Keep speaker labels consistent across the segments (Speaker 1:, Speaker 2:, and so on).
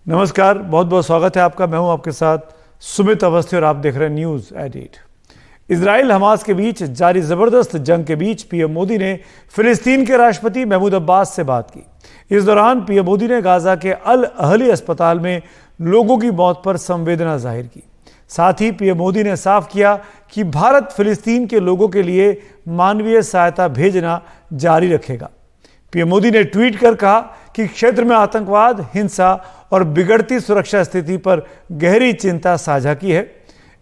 Speaker 1: नमस्कार, बहुत बहुत स्वागत है आपका। मैं हूं आपके साथ सुमित अवस्थी और आप देख रहे हैं न्यूज़ एडिट। इजराइल हमास के बीच जारी जबरदस्त जंग के बीच पीएम मोदी ने फिलिस्तीन के राष्ट्रपति महमूद अब्बास से बात की। इस दौरान पीएम मोदी ने गाजा के अल अहली अस्पताल में लोगों की मौत पर संवेदना जाहिर की। साथ ही पीएम मोदी ने साफ किया कि भारत फिलिस्तीन के लोगों के लिए मानवीय सहायता भेजना जारी रखेगा। पीएम मोदी ने ट्वीट कर कहा कि क्षेत्र में आतंकवाद, हिंसा और बिगड़ती सुरक्षा स्थिति पर गहरी चिंता साझा की है।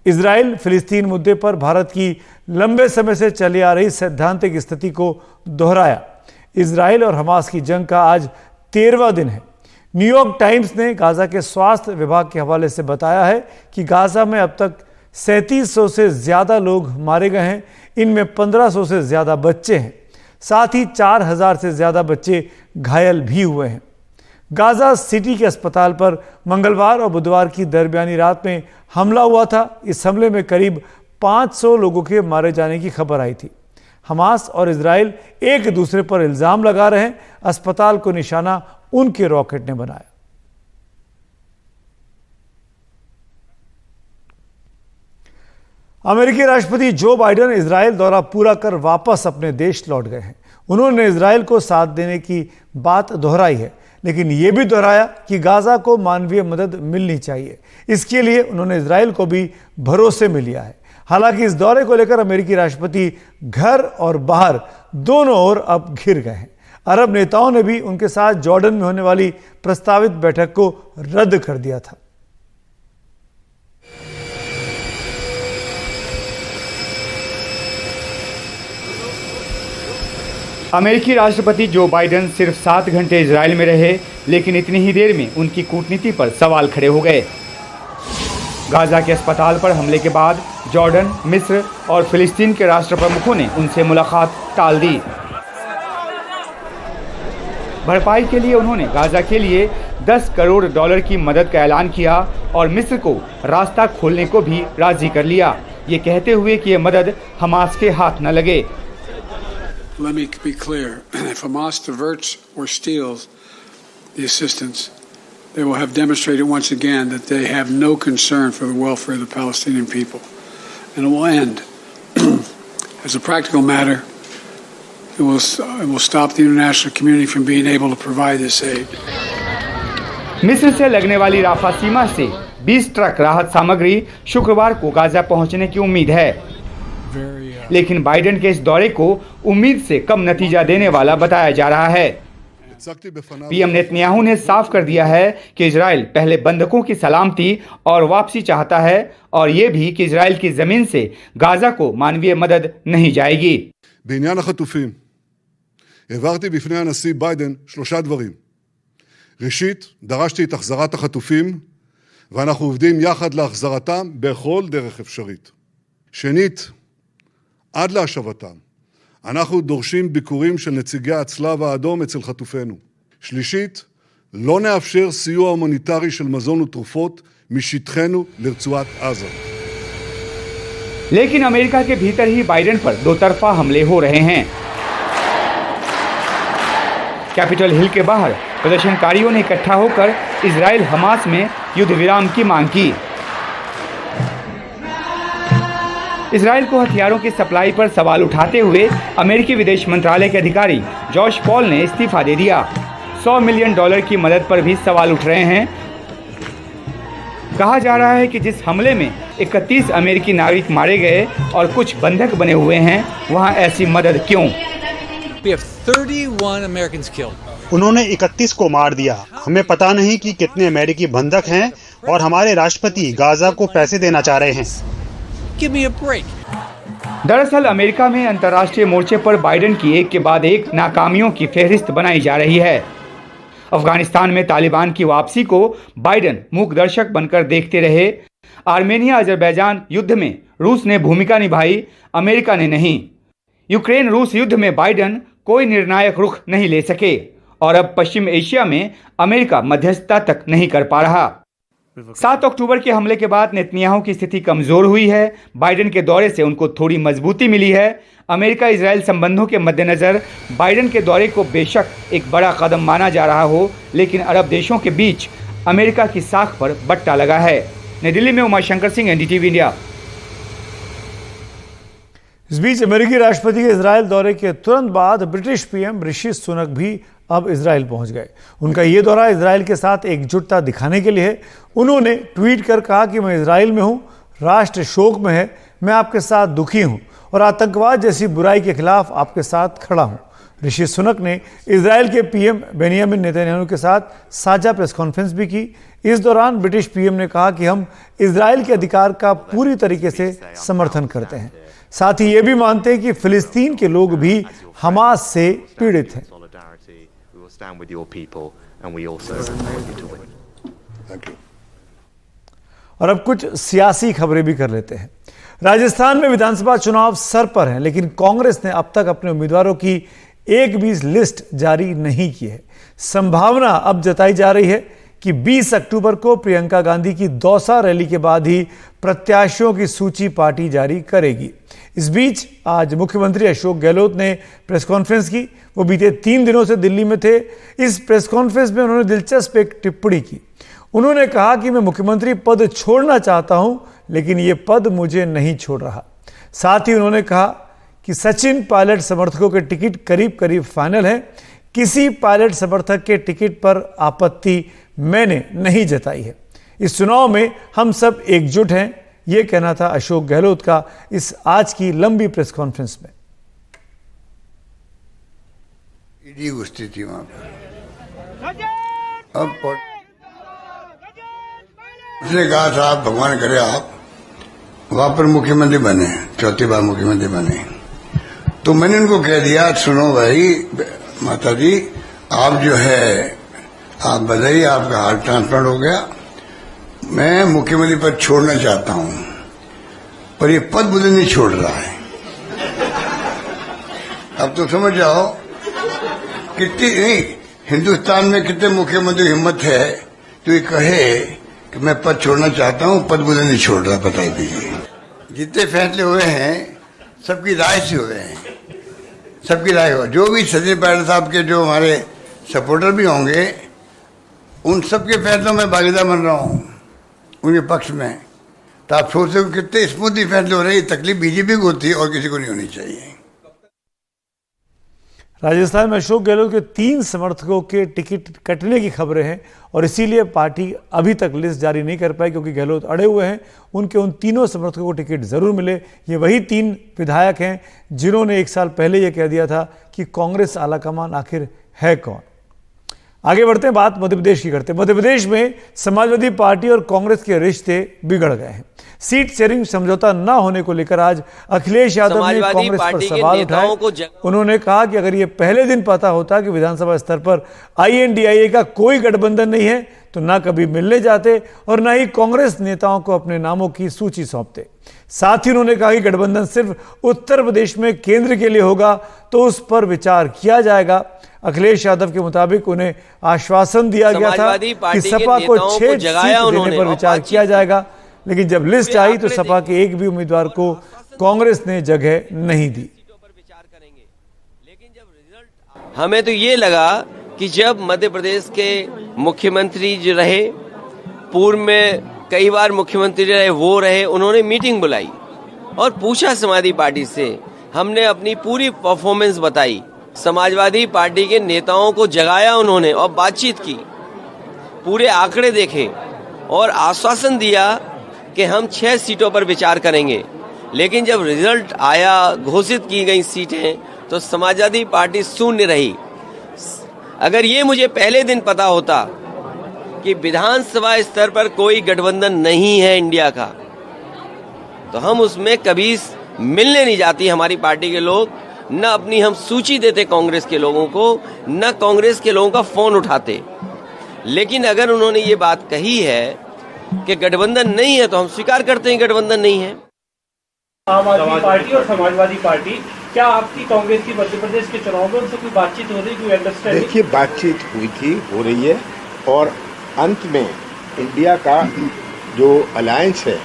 Speaker 1: इजराइल फिलिस्तीन मुद्दे पर भारत की लंबे समय से चली आ रही सैद्धांतिक स्थिति को दोहराया। इजराइल और हमास की जंग का आज 13वां दिन है। न्यूयॉर्क टाइम्स ने गाजा के स्वास्थ्य विभाग के हवाले से बताया है कि गाजा में अब तक 3700 से ज़्यादा लोग मारे गए हैं। इनमें 1500 से ज़्यादा बच्चे हैं। साथ ही 4000 से ज़्यादा बच्चे घायल भी हुए हैं। गाजा सिटी के अस्पताल पर मंगलवार और बुधवार की दरमियानी रात में हमला हुआ था। इस हमले में करीब 500 लोगों के मारे जाने की खबर आई थी। हमास और इजराइल एक दूसरे पर इल्ज़ाम लगा रहे हैं। अस्पताल को निशाना उनके रॉकेट ने बनाया। अमेरिकी राष्ट्रपति जो बाइडेन इजराइल दौरा पूरा कर वापस अपने देश लौट गए हैं। उन्होंने इजराइल को साथ देने की बात दोहराई है, लेकिन यह भी दोहराया कि गाजा को मानवीय मदद मिलनी चाहिए। इसके लिए उन्होंने इजराइल को भी भरोसे में लिया है। हालांकि इस दौरे को लेकर अमेरिकी राष्ट्रपति घर और बाहर दोनों ओर अब घिर गए हैं। अरब नेताओं ने भी उनके साथ जॉर्डन में होने वाली प्रस्तावित बैठक को रद्द कर दिया था।
Speaker 2: अमेरिकी राष्ट्रपति जो बाइडेन सिर्फ 7 घंटे इजराइल में रहे, लेकिन इतनी ही देर में उनकी कूटनीति पर सवाल खड़े हो गए। गाजा के अस्पताल पर हमले के बाद जॉर्डन, मिस्र और फिलिस्तीन के राष्ट्र प्रमुखों ने उनसे मुलाकात टाल दी। भरपाई के लिए उन्होंने गाजा के लिए $10 करोड़ की मदद का ऐलान किया और मिस्र को रास्ता खोलने को भी राजी कर लिया, ये कहते हुए कि यह मदद हमास के हाथ न लगे।
Speaker 3: Let me be clear. If Hamas diverts or steals the assistance, they will have demonstrated once again that they have no concern for the welfare of the Palestinian people. And it will end. As a practical matter, it will stop the international community from being able to provide this aid.
Speaker 2: मिस्र से लगने वाली Rafa सीमा से 20 truck राहत सामग्री शुक्रवार को Gaza पहुंचने की उम्मीद है, लेकिन बाइडेन के इस दौरे को उम्मीद से कम नतीजा देने वाला बताया जा रहा है। पीएम नेतन्याहू ने साफ कर दिया है कि इजराइल पहले बंधकों की सलामती और वापसी चाहता है और ये भी कि इजराइल की जमीन से गाजा को मानवीय मदद नहीं जाएगी।
Speaker 4: בעניין החטופים, העברתי בפני הנשיא ביידן 3 דברים. ראשית, דרשתי את החזרת החטופים, ואנחנו עובדים יחד להחזרתם בכל דרך אפשרית. שנית, עד להשבתם, אנחנו דורשים ביקורים של נציגי הצלב האדום אצל חטופינו. שלישית, לא נאפשר סיוע הומניטרי של מזון ותרופות משטחנו לרצועת עזה.
Speaker 2: लेकिन अमेरिका के भीतर ही बाइडेन पर दो तरफा हमले हो रहे हैं। कैपिटल हिल के बाहर प्रदर्शनकारियों ने इकट्ठा होकर इजराइल हमास में युद्ध विराम की मांग की। इजराइल को हथियारों की सप्लाई पर सवाल उठाते हुए अमेरिकी विदेश मंत्रालय के अधिकारी जॉश पॉल ने इस्तीफा दे दिया। $100 मिलियन की मदद पर भी सवाल उठ रहे हैं। कहा जा रहा है कि जिस हमले में 31 अमेरिकी नागरिक मारे गए और कुछ बंधक बने हुए हैं, वहां ऐसी मदद क्यों?
Speaker 5: उन्होंने 31 को मार दिया। हमें पता नहीं कि कितने अमेरिकी बंधक हैं और हमारे राष्ट्रपति गाजा को पैसे देना चाह रहे हैं।
Speaker 2: दरअसल अमेरिका में अंतर्राष्ट्रीय मोर्चे पर बाइडेन की एक के बाद एक नाकामियों की फहरिस्त बनाई जा रही है। अफगानिस्तान में तालिबान की वापसी को बाइडेन मूक दर्शक बनकर देखते रहे। आर्मेनिया अजरबैजान युद्ध में रूस ने भूमिका निभाई, अमेरिका ने नहीं। यूक्रेन रूस युद्ध में बाइडेन कोई निर्णायक रुख नहीं ले सके और अब पश्चिम एशिया में अमेरिका मध्यस्थता तक नहीं कर पा रहा। 7 अक्टूबर के हमले के बाद नेतन्याहू की स्थिति कमजोर हुई है। बाइडेन के दौरे से उनको थोड़ी मजबूती मिली है। अमेरिका इजराइल संबंधों के मद्देनजर बाइडेन के दौरे को बेशक एक बड़ा कदम माना जा रहा हो, लेकिन अरब देशों के बीच अमेरिका की साख पर बट्टा लगा है। नई दिल्ली में उमाशंकर सिंह, एनडीटीवी इंडिया।
Speaker 1: इस बीच अमेरिकी राष्ट्रपति के इजरायल दौरे के तुरंत बाद ब्रिटिश पीएम ऋषि सुनक भी अब इजरायल पहुंच गए। उनका ये दौरा इजरायल के साथ एकजुटता दिखाने के लिए है। उन्होंने ट्वीट कर कहा कि मैं इजरायल में हूं, राष्ट्र शोक में है, मैं आपके साथ दुखी हूं और आतंकवाद जैसी बुराई के खिलाफ आपके साथ खड़ा हूं। ऋषि सुनक ने इजरायल के पीएम बेनियामिन नेतन्याहू के साथ साझा प्रेस कॉन्फ्रेंस भी की। इस दौरान ब्रिटिश पीएम ने कहा कि हम इजरायल के अधिकार का पूरी तरीके से समर्थन करते हैं, साथ ही ये भी मानते हैं कि फिलिस्तीन के लोग भी हमास से पीड़ित हैं। और अब कुछ सियासी खबरें भी कर लेते हैं। राजस्थान में विधानसभा चुनाव सर पर हैं, लेकिन कांग्रेस ने अब तक अपने उम्मीदवारों की एक भी लिस्ट जारी नहीं की है। संभावना अब जताई जा रही है कि 20 अक्टूबर को प्रियंका गांधी की दौसा रैली के बाद ही प्रत्याशियों की सूची पार्टी जारी करेगी। इस बीच आज मुख्यमंत्री अशोक गहलोत ने प्रेस कॉन्फ्रेंस की। वो बीते 3 दिनों से दिल्ली में थे। इस प्रेस कॉन्फ्रेंस में उन्होंने दिलचस्प एक टिप्पणी की। उन्होंने कहा कि मैं मुख्यमंत्री पद छोड़ना चाहता हूं, लेकिन ये पद मुझे नहीं छोड़ रहा। साथ ही उन्होंने कहा कि सचिन पायलट समर्थकों के टिकट करीब करीब फाइनल है। किसी पायलट समर्थक के टिकट पर आपत्ति मैंने नहीं जताई है। इस चुनाव में हम सब एकजुट हैं, यह कहना था अशोक गहलोत का इस आज की लंबी प्रेस कॉन्फ्रेंस में।
Speaker 6: ईडी घुसती थी वहां पर। अब उसने कहा था आप भगवान करे आप वहां पर मुख्यमंत्री बने, 4थी बार मुख्यमंत्री बने। तो मैंने उनको कह दिया सुनो भाई माता जी, आप जो है आप बताइए, आपका हार्ट ट्रांसप्लांट हो गया, मैं मुख्यमंत्री पद छोड़ना चाहता हूं, पर ये पद मुझे नहीं छोड़ रहा है। अब तो समझ जाओ कितनी नहीं हिंदुस्तान में कितने मुख्यमंत्री हिम्मत है जो ये कहे कि मैं पद छोड़ना चाहता हूं, पद मुझे नहीं छोड़ रहा। बता दीजिए जितने फैसले हुए हैं सबकी राय से हुए हैं, सबकी राय हो। जो भी सचिन पायलट साहब के जो हमारे सपोर्टर भी होंगे, उन सबके फैसलों में भागीदार बन रहा हूं उनके पक्ष में। तो आप सोच सकते कितने स्मूथली फैसले हो रहे हैं। तकलीफ बीजेपी को होती है और किसी को नहीं होनी चाहिए।
Speaker 1: राजस्थान में अशोक गहलोत के 3 समर्थकों के टिकट कटने की खबरें हैं और इसीलिए पार्टी अभी तक लिस्ट जारी नहीं कर पाई, क्योंकि गहलोत अड़े हुए हैं। उनके उन तीनों समर्थकों को टिकट जरूर मिले। ये वही 3 विधायक हैं जिन्होंने 1 साल पहले यह कह दिया था कि कांग्रेस आलाकमान आखिर है कौन। आगे बढ़ते हैं, बात मध्य प्रदेश की करते हैं। मध्य प्रदेश में समाजवादी पार्टी और कांग्रेस के रिश्ते बिगड़ गए हैं। सीट शेयरिंग समझौता न होने को लेकर आज अखिलेश यादव ने कांग्रेस पर सवाल उठाए। उन्होंने कहा कि अगर ये पहले दिन पता होता कि विधानसभा स्तर पर INDIA का कोई गठबंधन नहीं है तो ना कभी मिलने जाते और ना ही कांग्रेस नेताओं को अपने नामों की सूची सौंपते। साथ ही उन्होंने कहा कि गठबंधन सिर्फ उत्तर प्रदेश में केंद्र के लिए होगा तो उस पर विचार किया जाएगा। अखिलेश यादव के मुताबिक उन्हें आश्वासन दिया गया था कि सपा को 6 सीट देने पर विचार किया जाएगा, लेकिन जब लिस्ट आई तो सपा के एक भी उम्मीदवार को कांग्रेस ने जगह नहीं दी।
Speaker 7: हमें तो ये लगा कि जब मध्य प्रदेश के मुख्यमंत्री जो रहे, पूर्व में कई बार मुख्यमंत्री रहे, वो रहे, उन्होंने मीटिंग बुलाई और पूछा समाजवादी पार्टी से। हमने अपनी पूरी परफॉर्मेंस बताई, समाजवादी पार्टी के नेताओं को जगाया उन्होंने और बातचीत की, पूरे आंकड़े देखे और आश्वासन दिया कि हम 6 सीटों पर विचार करेंगे। लेकिन जब रिजल्ट आया, घोषित की गई सीटें, तो समाजवादी पार्टी शून्य रही। अगर ये मुझे पहले दिन पता होता कि विधानसभा स्तर पर कोई गठबंधन नहीं है इंडिया का, तो हम उसमें कभी मिलने नहीं जाती हमारी पार्टी के लोग, न अपनी हम सूची देते कांग्रेस के लोगों को, न कांग्रेस के लोगों का फोन उठाते। लेकिन अगर उन्होंने ये बात कही है कि गठबंधन नहीं है तो हम स्वीकार करते हैं गठबंधन नहीं है।
Speaker 8: आम आदमी पार्टी और समाजवादी पार्टी, क्या आपकी कांग्रेस की मध्य प्रदेश के चुनाव में उनसे कोई बातचीत हो रही, कोई अंडरस्टैंडिंग?
Speaker 9: देखिए, बातचीत हुई थी, हो रही है, और अंत में इंडिया का जो अलायंस है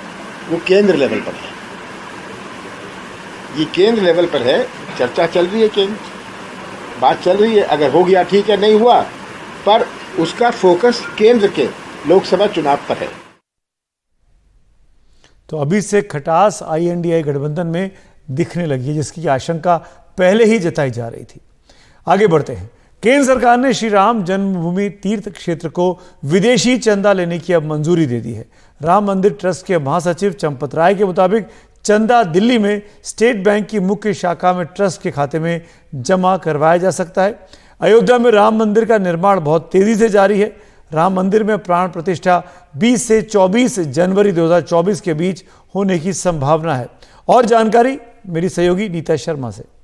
Speaker 9: वो केंद्र लेवल पर है। ये केंद्र लेवल पर है, चर्चा चल रही है, केंद्र बात चल रही है। अगर हो गया ठीक है, नहीं हुआ पर उसका फोकस केंद्र के लोकसभा चुनाव पर है।
Speaker 1: तो अभी से खटास INDI गठबंधन में दिखने लगी है, जिसकी आशंका पहले ही जताई जा रही थी। आगे बढ़ते हैं। केंद्र सरकार ने श्री राम जन्मभूमि तीर्थ क्षेत्र को विदेशी चंदा लेने की अब मंजूरी दे दी है। राम मंदिर ट्रस्ट के महासचिव चंपत राय के मुताबिक चंदा दिल्ली में स्टेट बैंक की मुख्य शाखा में ट्रस्ट के खाते में जमा करवाया जा सकता है। अयोध्या में राम मंदिर का निर्माण बहुत तेजी से जारी है। राम मंदिर में प्राण प्रतिष्ठा 20 से 24 जनवरी 2024 के बीच होने की संभावना है। और जानकारी मेरी सहयोगी नीता शर्मा से।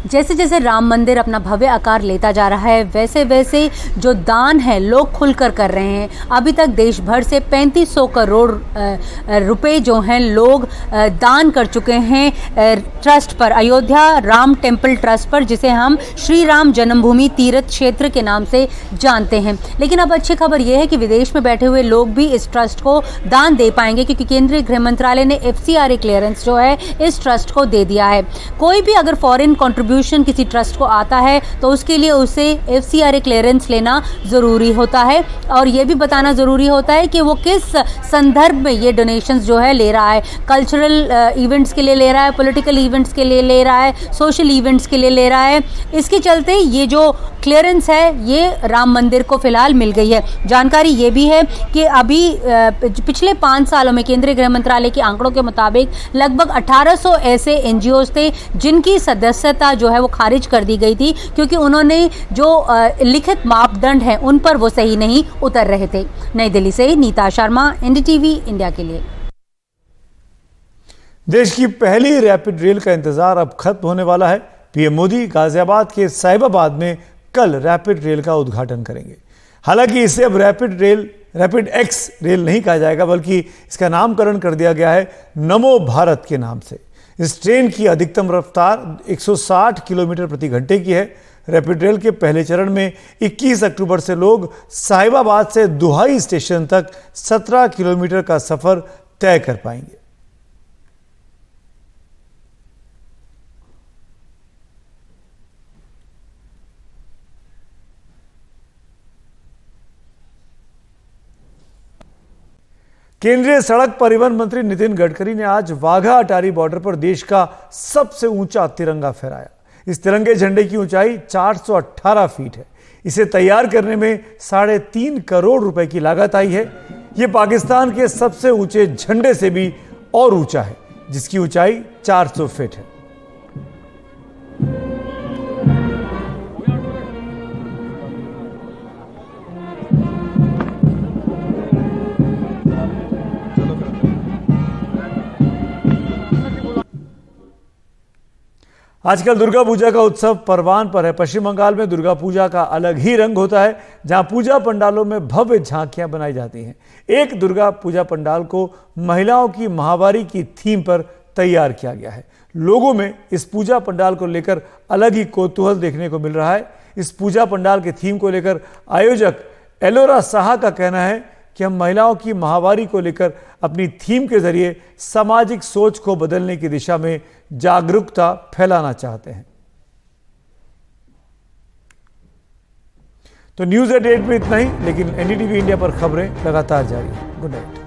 Speaker 10: जैसे जैसे राम मंदिर अपना भव्य आकार लेता जा रहा है, वैसे वैसे जो दान है लोग खुलकर कर रहे हैं। अभी तक देश भर से 3500 करोड़ रुपए जो हैं लोग दान कर चुके हैं ट्रस्ट पर, अयोध्या राम टेम्पल ट्रस्ट पर, जिसे हम श्री राम जन्मभूमि तीर्थ क्षेत्र के नाम से जानते हैं। लेकिन अब अच्छी खबर यह है कि विदेश में बैठे हुए लोग भी इस ट्रस्ट को दान दे पाएंगे, क्योंकि केंद्रीय गृह मंत्रालय ने FCRA क्लियरेंस जो है इस ट्रस्ट को दे दिया है। कोई भी अगर फॉरेन कंट्रीब्यूशन किसी ट्रस्ट को आता है तो उसके लिए उसे FCRA क्लियरेंस लेना जरूरी होता है, और यह भी बताना जरूरी होता है कि वो किस संदर्भ में ये डोनेशंस जो है ले रहा है। कल्चरल इवेंट्स के लिए ले रहा है, पॉलिटिकल इवेंट्स के लिए ले रहा है, सोशल इवेंट्स के लिए ले रहा है। इसके चलते ये जो क्लियरेंस है ये राम मंदिर को फिलहाल मिल गई है। जानकारी ये भी है कि अभी पिछले 5 सालों में केंद्रीय गृह मंत्रालय के आंकड़ों के मुताबिक लगभग 1800 ऐसे NGOs थे जिनकी सदस्यता जो है वो खारिज कर दी गई थी, क्योंकि उन्होंने जो लिखित मापदंड हैं उन पर वो सही नहीं उतर रहे थे। नई दिल्ली से नीता शर्मा, NDTV इंडिया के लिए।
Speaker 1: देश की पहली रैपिड रेल का इंतजार अब खत्म होने वाला है। PM मोदी गाजियाबाद के साहिबाबाद में कल रैपिड रेल का उद्घाटन करेंगे। हालांकि इसे अब रैपिड एक्स रेल नहीं कहा जाएगा, बल्कि इसका नामकरण कर दिया गया है नमो भारत के नाम से। इस ट्रेन की अधिकतम रफ्तार 160 किलोमीटर प्रति घंटे की है। रैपिड रेल के पहले चरण में 21 अक्टूबर से लोग साहिबाबाद से दुहाई स्टेशन तक 17 किलोमीटर का सफर तय कर पाएंगे। केंद्रीय सड़क परिवहन मंत्री नितिन गडकरी ने आज वाघा अटारी बॉर्डर पर देश का सबसे ऊंचा तिरंगा फहराया। इस तिरंगे झंडे की ऊंचाई 418 फीट है। इसे तैयार करने में 3.5 करोड़ रुपए की लागत आई है। यह पाकिस्तान के सबसे ऊंचे झंडे से भी और ऊंचा है, जिसकी ऊंचाई 400 फीट है। आजकल दुर्गा पूजा का उत्सव परवान पर है। पश्चिम बंगाल में दुर्गा पूजा का अलग ही रंग होता है, जहां पूजा पंडालों में भव्य झांकियां बनाई जाती हैं। एक दुर्गा पूजा पंडाल को महिलाओं की माहवारी की थीम पर तैयार किया गया है। लोगों में इस पूजा पंडाल को लेकर अलग ही कौतूहल देखने को मिल रहा है। इस पूजा पंडाल के थीम को लेकर आयोजक एलोरा साहा का कहना है कि हम महिलाओं की माहवारी को लेकर अपनी थीम के जरिए सामाजिक सोच को बदलने की दिशा में जागरूकता फैलाना चाहते हैं। तो न्यूज़ एट 8 में इतना ही, लेकिन NDTV इंडिया पर खबरें लगातार जारी हैं। Good night.